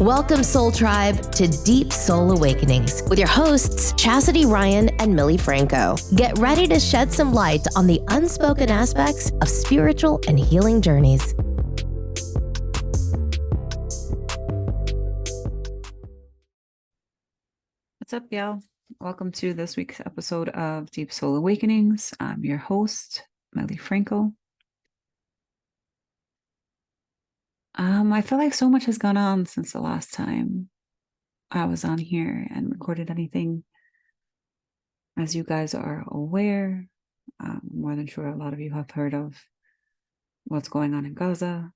Welcome, Soul Tribe, to Deep Soul Awakenings with your hosts, Chastity Ryan and Millie Franco. Get ready to shed some light on the unspoken aspects of spiritual and healing journeys. What's up, y'all? Welcome to this week's episode of Deep Soul Awakenings. I'm your host, Millie Franco. I feel like so much has gone on since the last time I was on here and recorded anything. As you guys are aware, I'm more than sure a lot of you have heard of what's going on in Gaza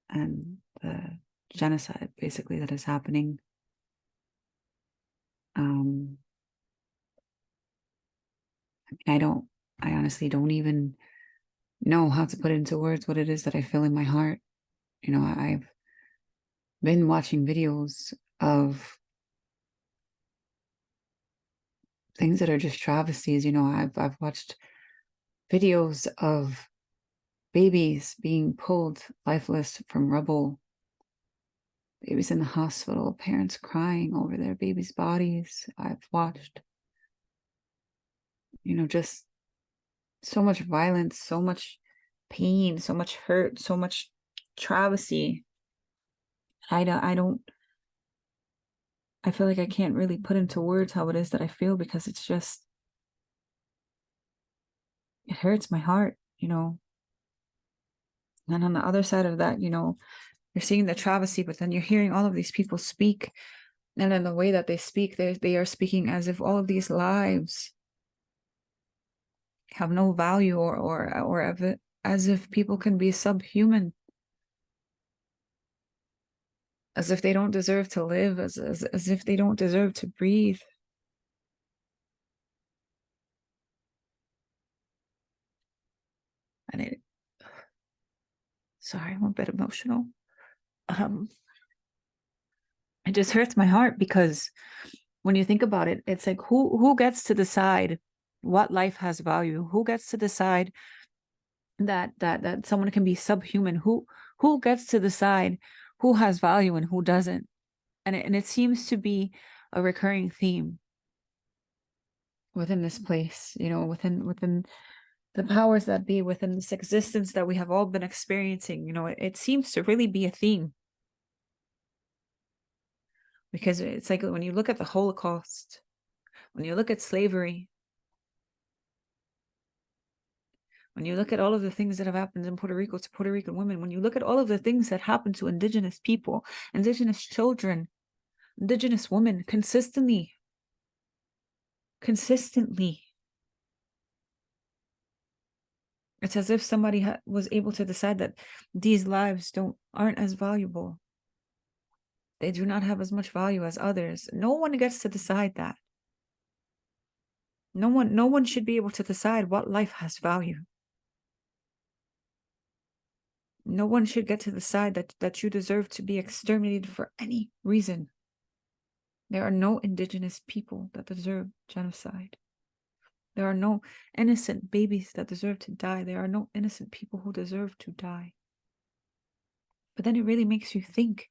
and the genocide, basically, that is happening. I honestly don't even know how to put into words what it is that I feel in my heart. You know, I've been watching videos of things that are just travesties. You know, I've watched videos of babies being pulled lifeless from rubble, babies in the hospital, parents crying over their babies' bodies. I've watched, you know, just so much violence, so much pain, so much hurt, so much travesty. I feel like I can't really put into words how it is that I feel, because it's just, it hurts my heart, you know. And on the other side of that, you know, you're seeing the travesty, but then you're hearing all of these people speak. And in the way that they speak, they are speaking as if all of these lives have no value, or as if people can be subhuman, as if they don't deserve to live, as if they don't deserve to breathe. And sorry, I'm a bit emotional. It just hurts my heart, because when you think about it, it's like, who gets to decide what life has value? Who gets to decide that someone can be subhuman? Who gets to decide who has value and who doesn't? And it seems to be a recurring theme within this place, you know, within the powers that be, within this existence that we have all been experiencing. You know, it seems to really be a theme, because it's like when you look at the Holocaust, when you look at slavery, when you look at all of the things that have happened in Puerto Rico to Puerto Rican women, when you look at all of the things that happen to Indigenous people, Indigenous children, Indigenous women, consistently, it's as if somebody was able to decide that these lives aren't as valuable. They do not have as much value as others. No one gets to decide that. No one should be able to decide what life has value. No one should get to decide that you deserve to be exterminated for any reason. There are no Indigenous people that deserve genocide. There are no innocent babies that deserve to die. There are no innocent people who deserve to die. But then it really makes you think,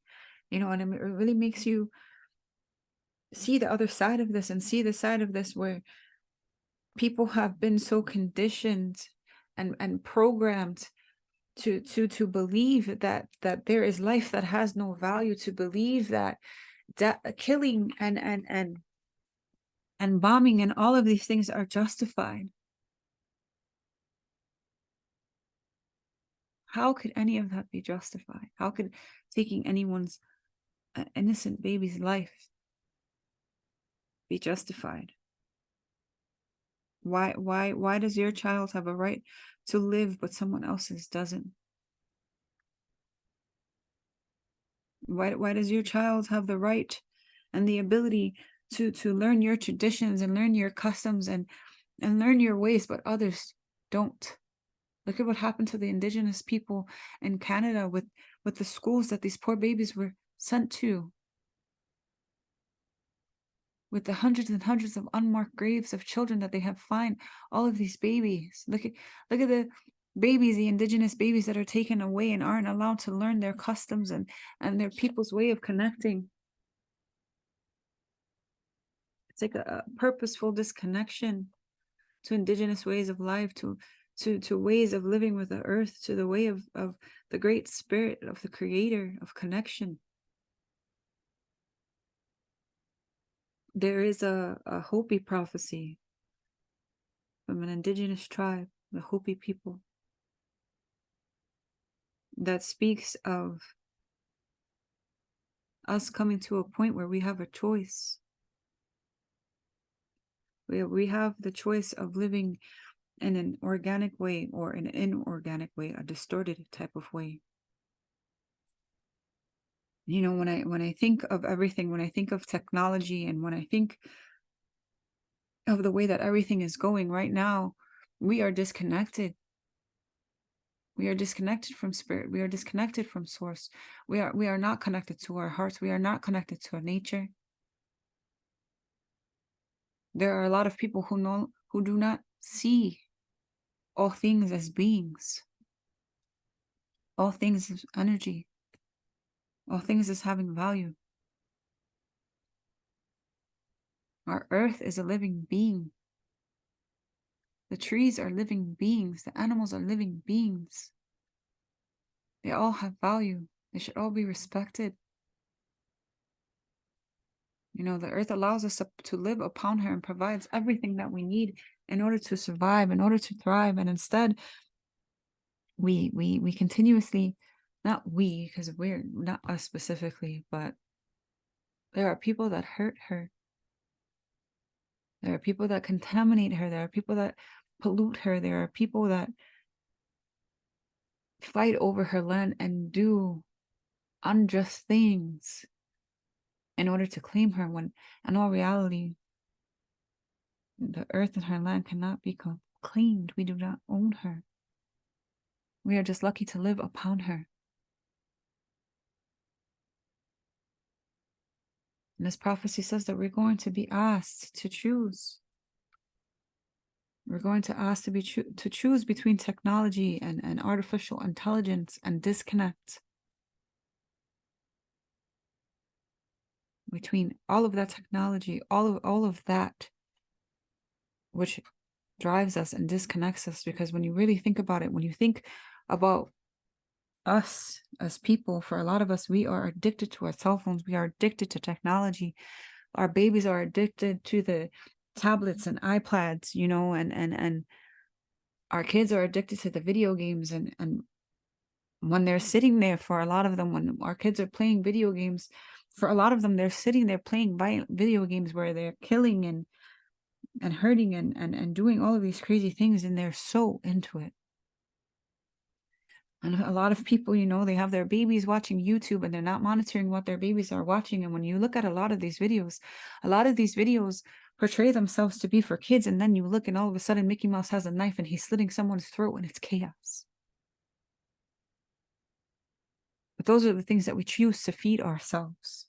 you know, and it really makes you see the other side of this, and see the side of this where people have been so conditioned and programmed to believe that there is life that has no value, to believe that killing and bombing and all of these things are justified. How could any of that be justified? How could taking anyone's innocent baby's life be justified? Why does your child have a right to live but someone else's doesn't? Why does your child have the right and the ability to learn your traditions and learn your customs and learn your ways, but others don't? Look at what happened to the Indigenous people in Canada with the schools that these poor babies were sent to, with the hundreds and hundreds of unmarked graves of children that they have found. All of these babies. Look at babies, the indigenous babies that are taken away and aren't allowed to learn their customs and their people's way of connecting. It's like a purposeful disconnection to indigenous ways of life, to ways of living with the earth, to the way of the great spirit of the creator, of connection. There is a Hopi prophecy from an indigenous tribe, the Hopi people, that speaks of us coming to a point where we have a choice. We have the choice of living in an organic way or in an inorganic way, a distorted type of way. You know, when I think of everything, when I think of technology, and when I think of the way that everything is going right now, we are disconnected. We are disconnected from spirit. We are disconnected from source. We are not connected to our hearts. We are not connected to our nature. There are a lot of people who do not see all things as beings, all things as energy, all things as having value. Our earth is a living being. The trees are living beings. The animals are living beings. They all have value. They should all be respected. You know, the earth allows us to live upon her and provides everything that we need in order to survive, in order to thrive. And instead, we continuously, not we, because we're not us specifically, but there are people that hurt her. There are people that contaminate her. There are people that pollute her. There are people that fight over her land and do unjust things in order to claim her, when in all reality, the earth and her land cannot be claimed. We do not own her. We are just lucky to live upon her. And this prophecy says that we're going to be asked to choose. We're going to ask to choose between technology and artificial intelligence, and disconnect between all of that technology, all of that which drives us and disconnects us. Because when you really think about it, when you think about us as people, for a lot of us, we are addicted to our cell phones. We are addicted to technology. Our babies are addicted to the tablets and iPads, you know, and our kids are addicted to the video games. And when they're sitting there, for a lot of them, when our kids are playing video games, for a lot of them, they're sitting there playing violent video games where they're killing and hurting and doing all of these crazy things, and they're so into it. And a lot of people, you know, they have their babies watching YouTube and they're not monitoring what their babies are watching. And when you look at a lot of these videos portray themselves to be for kids. And then you look and all of a sudden Mickey Mouse has a knife and he's slitting someone's throat, and it's chaos. But those are the things that we choose to feed ourselves.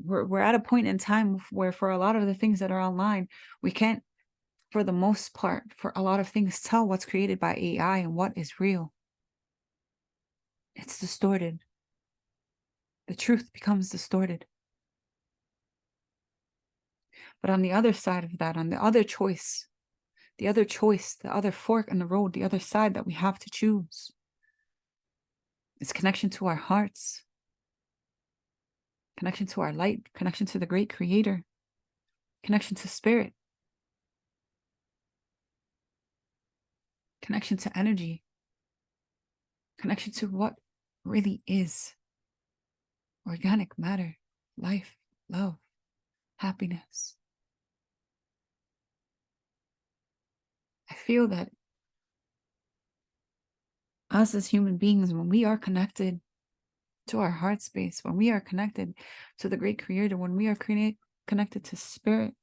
We're at a point in time where for a lot of the things that are online, we can't, for the most part, for a lot of things, tell what's created by AI and what is real. It's distorted. The truth becomes distorted. But on the other side of that, on the other choice, the other fork in the road, the other side that we have to choose, is connection to our hearts, connection to our light, connection to the great creator, connection to spirit, connection to energy, connection to what really is organic matter, life, love, happiness. I feel that us as human beings, when we are connected to our heart space, when we are connected to the great creator, when we are connected to spirit,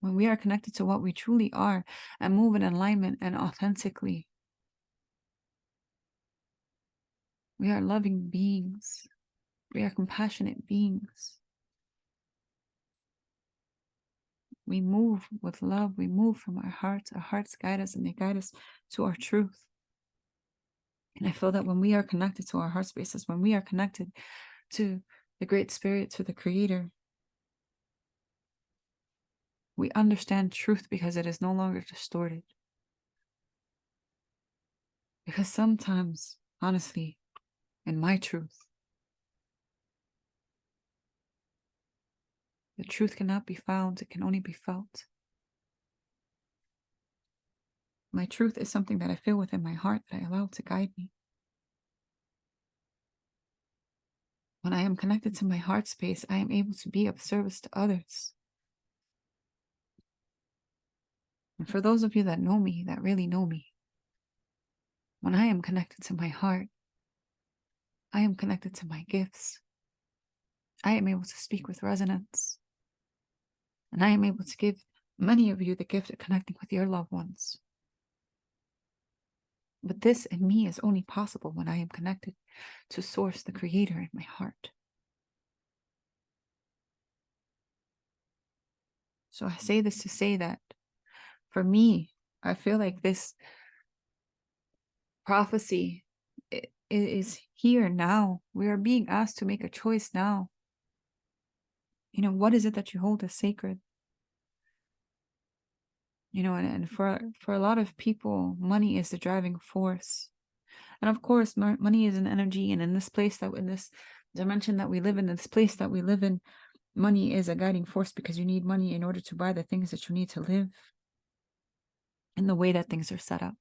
when we are connected to what we truly are and move in alignment and authentically, we are loving beings. We are compassionate beings. We move with love. We move from our hearts. Our hearts guide us, and they guide us to our truth. And I feel that when we are connected to our heart spaces, when we are connected to the Great Spirit, to the Creator, we understand truth because it is no longer distorted. Because sometimes, honestly, in my truth, the truth cannot be found, it can only be felt. My truth is something that I feel within my heart that I allow to guide me. When I am connected to my heart space, I am able to be of service to others. And for those of you that know me, that really know me, when I am connected to my heart, I am connected to my gifts. I am able to speak with resonance. And I am able to give many of you the gift of connecting with your loved ones. But this in me is only possible when I am connected to Source, the Creator, in my heart. So I say this to say that for me, I feel like this prophecy is here now. We are being asked to make a choice now. You know, what is it that you hold as sacred? You know, and for a lot of people, money is the driving force. And of course, money is an energy. And in this place in this dimension that we live in, this place that we live in, money is a guiding force because you need money in order to buy the things that you need to live in the way that things are set up.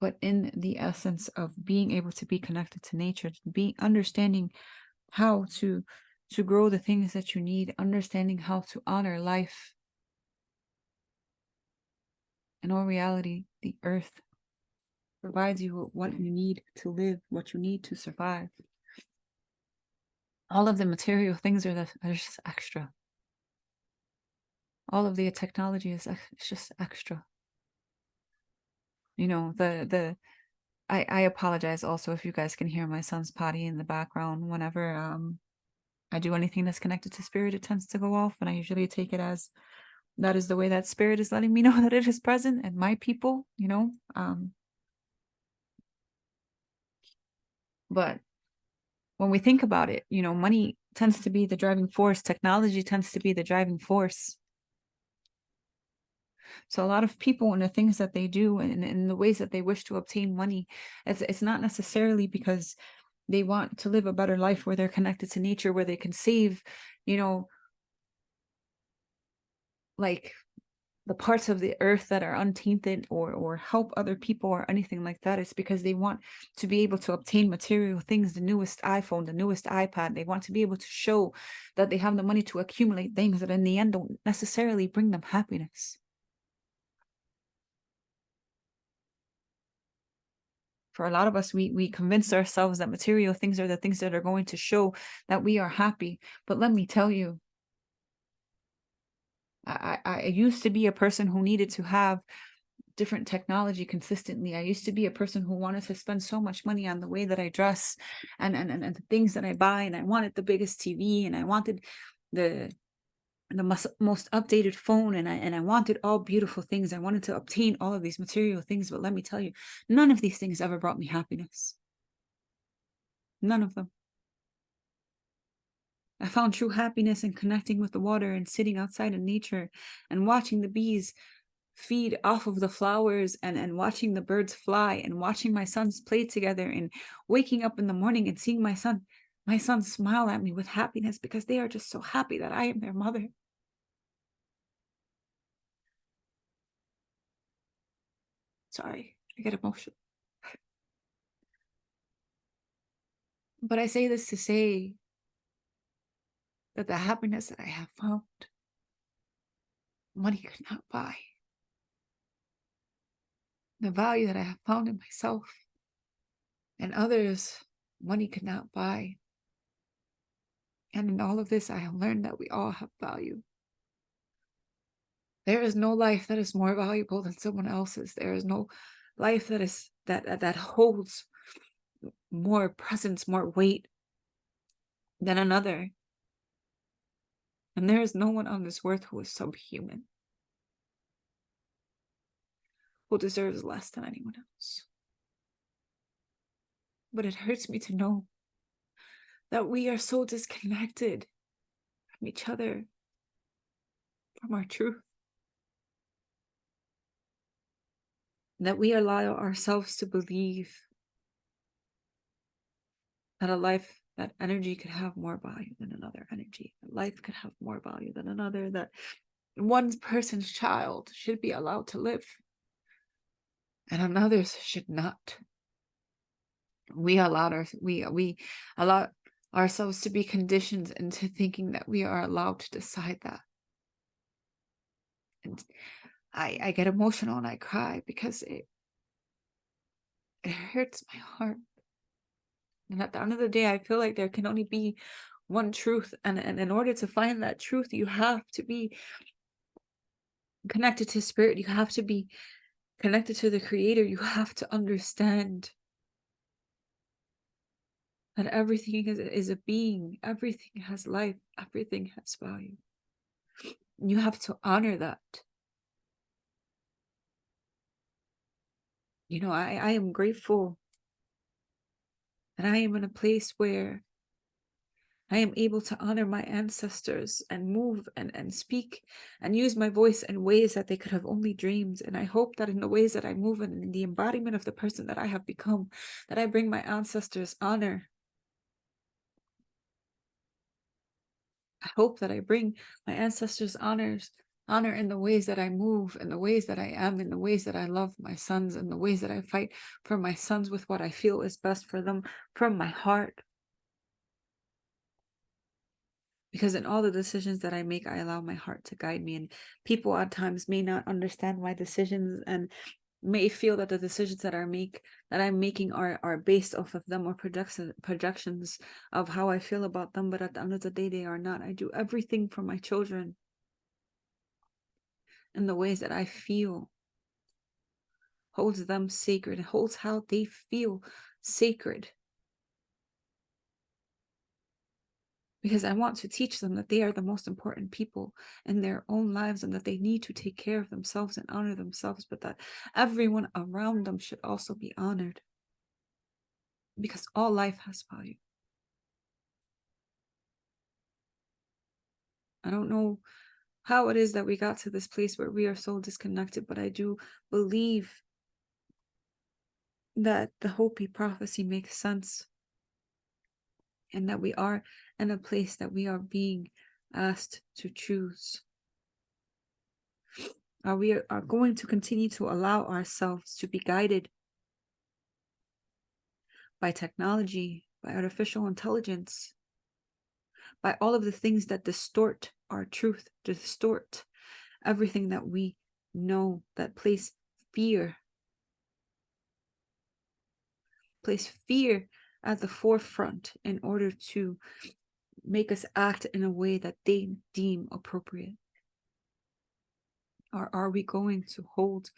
But in the essence of being able to be connected to nature, understanding how to grow the things that you need, understanding how to honor life. In all reality, the earth provides you with what you need to live, what you need to survive. All of the material things are just extra. All of the technology is just extra. You know, I apologize also if you guys can hear my son's potty in the background. Whenever I do anything that's connected to spirit, it tends to go off, and I usually take it as that is the way that spirit is letting me know that it is present, and my people, you know. But when we think about it, you know, money tends to be the driving force. Technology tends to be the driving force. So a lot of people and the things that they do and in the ways that they wish to obtain money, it's not necessarily because they want to live a better life where they're connected to nature, where they can save, you know, like the parts of the earth that are untainted or help other people or anything like that. It's because they want to be able to obtain material things, the newest iPhone, the newest iPad. They want to be able to show that they have the money to accumulate things that in the end don't necessarily bring them happiness. For a lot of us, we convince ourselves that material things are the things that are going to show that we are happy. But let me tell you, I used to be a person who needed to have different technology consistently. I used to be a person who wanted to spend so much money on the way that I dress and the things that I buy. And I wanted the biggest TV, and I wanted the most updated phone, and I wanted all beautiful things. I wanted to obtain all of these material things. But let me tell you, none of these things ever brought me happiness. None of them. I found true happiness in connecting with the water and sitting outside in nature and watching the bees feed off of the flowers and watching the birds fly and watching my sons play together and waking up in the morning and seeing my son smile at me with happiness because they are just so happy that I am their mother. Sorry, I get emotional. But I say this to say that the happiness that I have found, money could not buy. The value that I have found in myself and others, money could not buy. And in all of this, I have learned that we all have value. There is no life that is more valuable than someone else's. There is no life that holds more presence, more weight than another. And there is no one on this earth who is subhuman, who deserves less than anyone else. But it hurts me to know that we are so disconnected from each other, from our truth, that we allow ourselves to believe that a life, that energy could have more value than another energy, that life could have more value than another, that one person's child should be allowed to live and another's should not. We allowed ourselves to be conditioned into thinking that we are allowed to decide that. And I get emotional and I cry because it hurts my heart. And at the end of the day, I feel like there can only be one truth. And in order to find that truth, you have to be connected to spirit. You have to be connected to the creator. You have to understand that everything is a being. Everything has life. Everything has value. You have to honor that. You know, I am grateful that I am in a place where I am able to honor my ancestors and move and speak and use my voice in ways that they could have only dreamed. And I hope that in the ways that I move and in the embodiment of the person that I have become, that I bring my ancestors honor. I hope that I bring my ancestors honor in the ways that I move, in the ways that I am, in the ways that I love my sons, in the ways that I fight for my sons with what I feel is best for them from my heart. Because in all the decisions that I make, I allow my heart to guide me. And people at times may not understand my decisions and may feel that the decisions that I'm making are based off of them or projections of how I feel about them. But at the end of the day, they are not. I do everything for my children in the ways that I feel holds them sacred, holds how they feel sacred. Because I want to teach them that they are the most important people in their own lives and that they need to take care of themselves and honor themselves, but that everyone around them should also be honored. Because all life has value. I don't know how it is that we got to this place where we are so disconnected, but I do believe that the Hopi prophecy makes sense. And that we are in a place that we are being asked to choose. We are going to continue to allow ourselves to be guided by technology, by artificial intelligence, by all of the things that distort our truth, distort everything that we know, that place fear at the forefront in order to make us act in a way that they deem appropriate? Or are we going to hold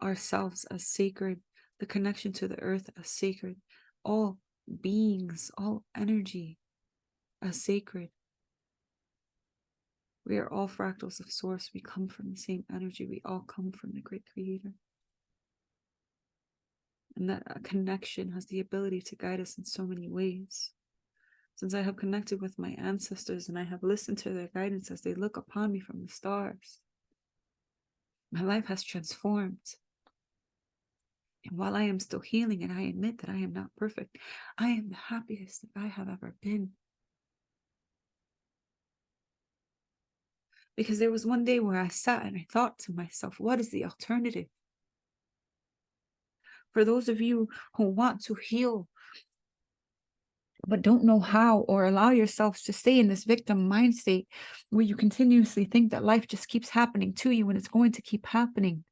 ourselves as sacred, the connection to the earth as sacred, all beings, all energy as sacred? We are all fractals of source. We come from the same energy. We all come from the great creator. And that connection has the ability to guide us in so many ways. Since I have connected with my ancestors and I have listened to their guidance as they look upon me from the stars, my life has transformed. And while I am still healing and I admit that I am not perfect, I am the happiest that I have ever been. Because there was one day where I sat and I thought to myself, what is the alternative? For those of you who want to heal, but don't know how, or allow yourselves to stay in this victim mind state where you continuously think that life just keeps happening to you and it's going to keep happening.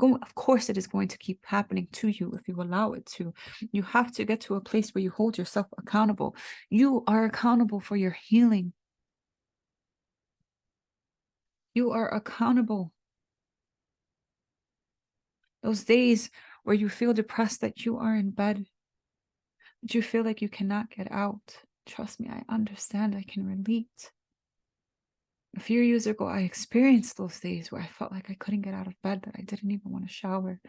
Of course it is going to keep happening to you if you allow it to. You have to get to a place where you hold yourself accountable. You are accountable for your healing. You are accountable. Those days where you feel depressed that you are in bed, that you feel like you cannot get out, Trust me, I understand, I can relate. A few years ago, I experienced those days where I felt like I couldn't get out of bed, that I didn't even want to shower.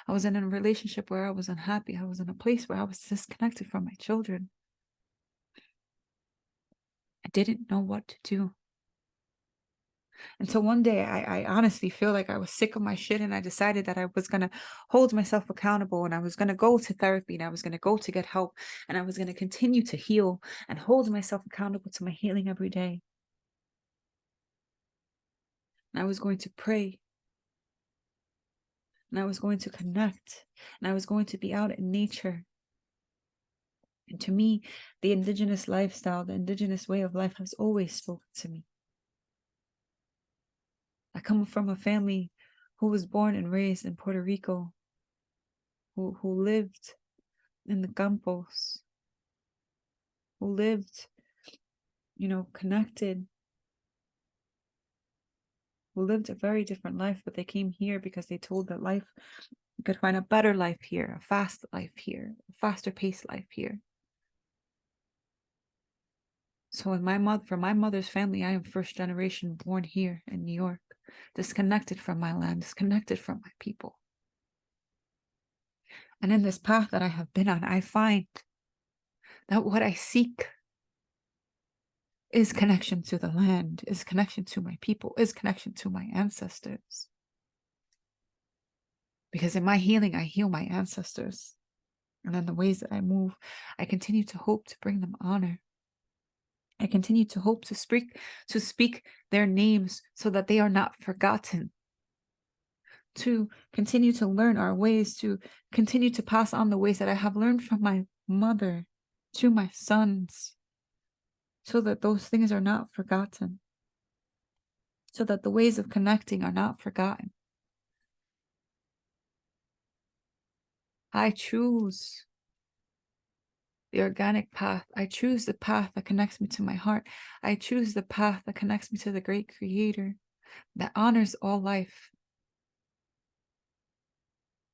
I was in a relationship where I was unhappy. I was in a place where I was disconnected from my children. I didn't know what to do. Until one day, I honestly feel like I was sick of my shit, and I decided that I was going to hold myself accountable, and I was going to go to therapy, and I was going to go to get help, and I was going to continue to heal and hold myself accountable to my healing every day. And I was going to pray, and I was going to connect, and I was going to be out in nature. And to me, the indigenous lifestyle, the indigenous way of life has always spoken to me. I come from a family who was born and raised in Puerto Rico, who lived in the campos, who lived, connected, who lived a very different life, but they came here because they told that life, you could find a better life here, a fast life here, a faster paced life here. So for my mother's family, I am first generation born here in New York, disconnected from my land, disconnected from my people. And in this path that I have been on, I find that what I seek is connection to the land, is connection to my people, is connection to my ancestors. Because in my healing, I heal my ancestors. And in the ways that I move, I continue to hope to bring them honor. I continue to hope to speak their names so that they are not forgotten. To continue to learn our ways, to continue to pass on the ways that I have learned from my mother to my sons, so that those things are not forgotten, so that the ways of connecting are not forgotten. I choose the organic path. I choose the path that connects me to my heart. I choose the path that connects me to the great creator that honors all life.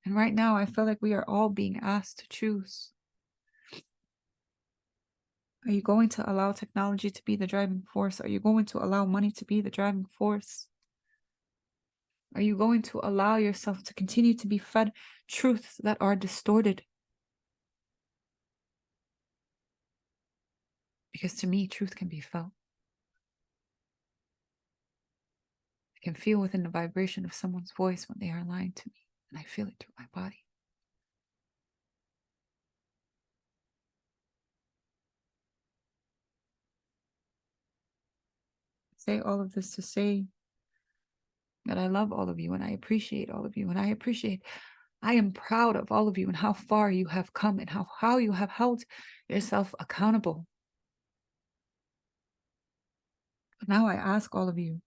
And right now, I feel like we are all being asked to choose. Are you going to allow technology to be the driving force? Are you going to allow money to be the driving force? Are you going to allow yourself to continue to be fed truths that are distorted? Because to me, truth can be felt. I can feel within the vibration of someone's voice when they are lying to me, and I feel it through my body. I say all of this to say that I love all of you, and I appreciate all of you, and I am proud of all of you and how far you have come, and how you have held yourself accountable. But now I ask all of you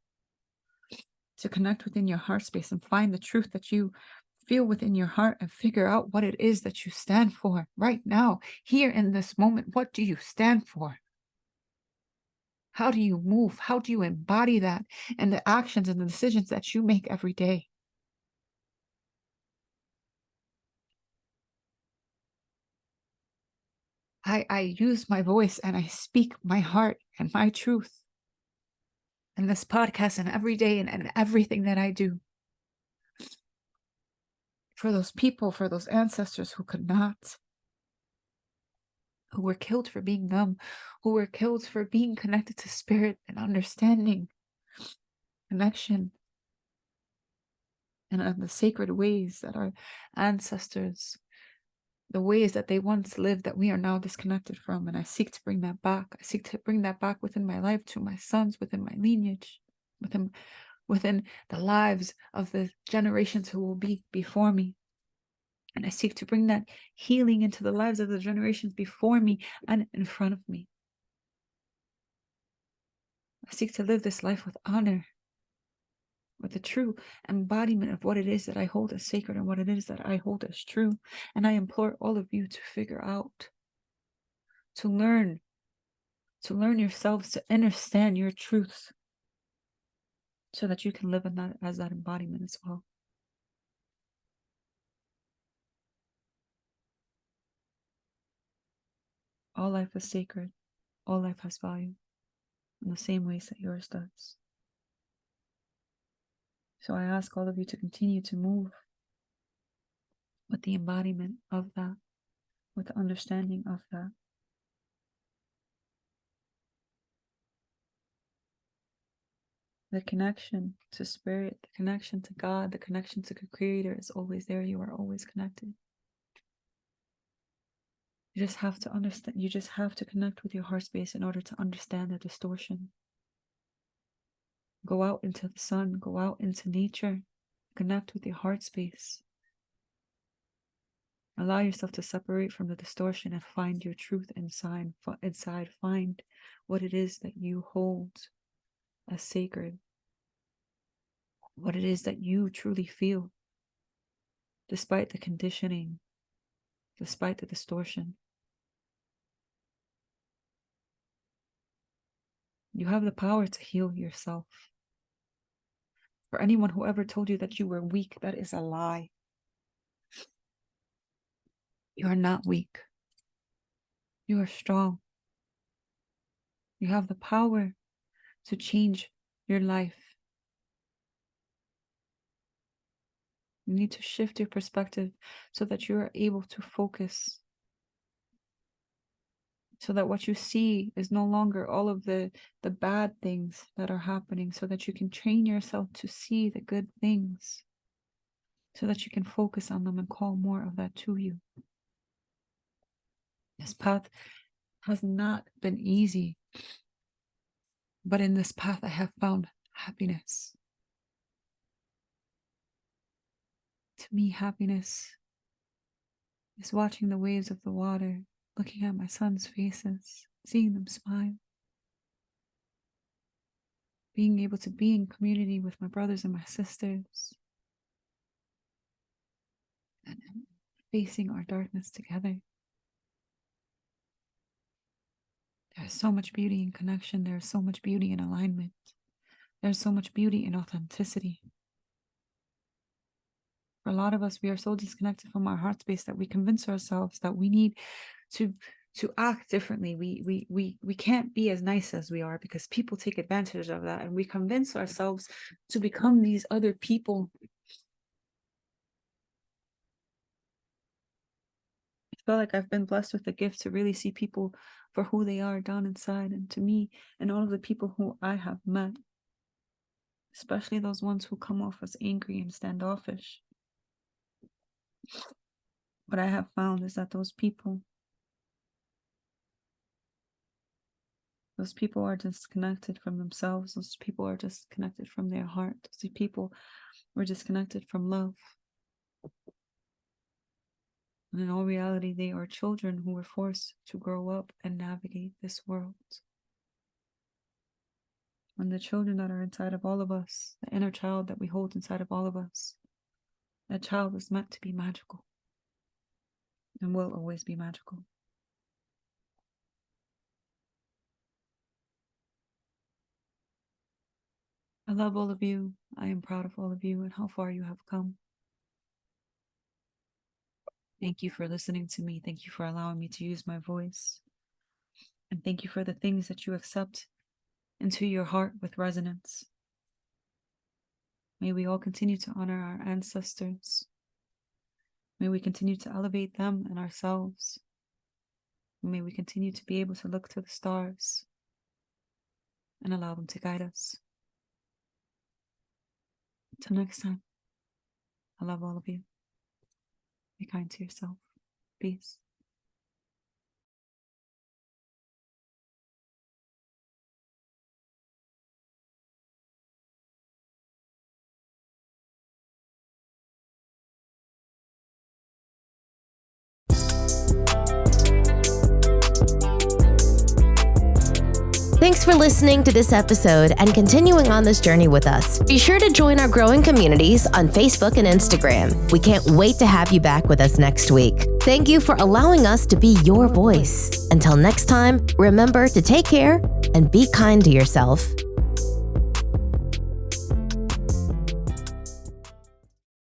to connect within your heart space and find the truth that you feel within your heart, and figure out what it is that you stand for right now, here in this moment. What do you stand for? How do you move? How do you embody that in the actions and the decisions that you make every day? I use my voice and I speak my heart and my truth in this podcast and every day, and everything that I do. For those people, for those ancestors who could not, who were killed for being numb, who were killed for being connected to spirit and understanding, connection, and the sacred ways that our ancestors, the ways that they once lived, that we are now disconnected from. And I seek to bring that back. I seek to bring that back within my life, to my sons, within my lineage, within the lives of the generations who will be before me. And I seek to bring that healing into the lives of the generations before me and in front of me. I seek to live this life with honor, with the true embodiment of what it is that I hold as sacred and what it is that I hold as true. And I implore all of you to figure out, to learn yourselves, to understand your truths, so that you can live in that as that embodiment as well. All life is sacred. All life has value in the same ways that yours does. So I ask all of you to continue to move with the embodiment of that, with the understanding of that. The connection to spirit, the connection to God, the connection to the Creator is always there. You are always connected. You just have to understand, you just have to connect with your heart space in order to understand the distortion. Go out into the sun, go out into nature, connect with your heart space. Allow yourself to separate from the distortion and find your truth inside. Find what it is that you hold as sacred, what it is that you truly feel, despite the conditioning, despite the distortion. You have the power to heal yourself. For anyone who ever told you that you were weak, that is a lie. You are not weak. You are strong. You have the power to change your life. You need to shift your perspective so that you are able to focus. So that what you see is no longer all of the bad things that are happening, so that you can train yourself to see the good things, so that you can focus on them and call more of that to you. This path has not been easy, but in this path I have found happiness. To me, happiness is watching the waves of the water, looking at my sons' faces, seeing them smile, being able to be in community with my brothers and my sisters, and facing our darkness together. There's so much beauty in connection. There's so much beauty in alignment. There's so much beauty in authenticity. For a lot of us, we are so disconnected from our heart space that we convince ourselves that we need to act differently. We can't be as nice as we are because people take advantage of that, and we convince ourselves to become these other people. I feel like I've been blessed with the gift to really see people for who they are down inside, and to me and all of the people who I have met, especially those ones who come off as angry and standoffish. What I have found is that those people are disconnected from themselves. Those people are disconnected from their heart. Those people were disconnected from love. And in all reality, they are children who were forced to grow up and navigate this world. And the children that are inside of all of us, the inner child that we hold inside of all of us, that child is meant to be magical and will always be magical. I love all of you. I am proud of all of you and how far you have come. Thank you for listening to me. Thank you for allowing me to use my voice. And thank you for the things that you accept into your heart with resonance. May we all continue to honor our ancestors. May we continue to elevate them and ourselves. May we continue to be able to look to the stars and allow them to guide us. Until next time, I love all of you. Be kind to yourself. Peace. Thanks for listening to this episode and continuing on this journey with us. Be sure to join our growing communities on Facebook and Instagram. We can't wait to have you back with us next week. Thank you for allowing us to be your voice. Until next time, remember to take care and be kind to yourself.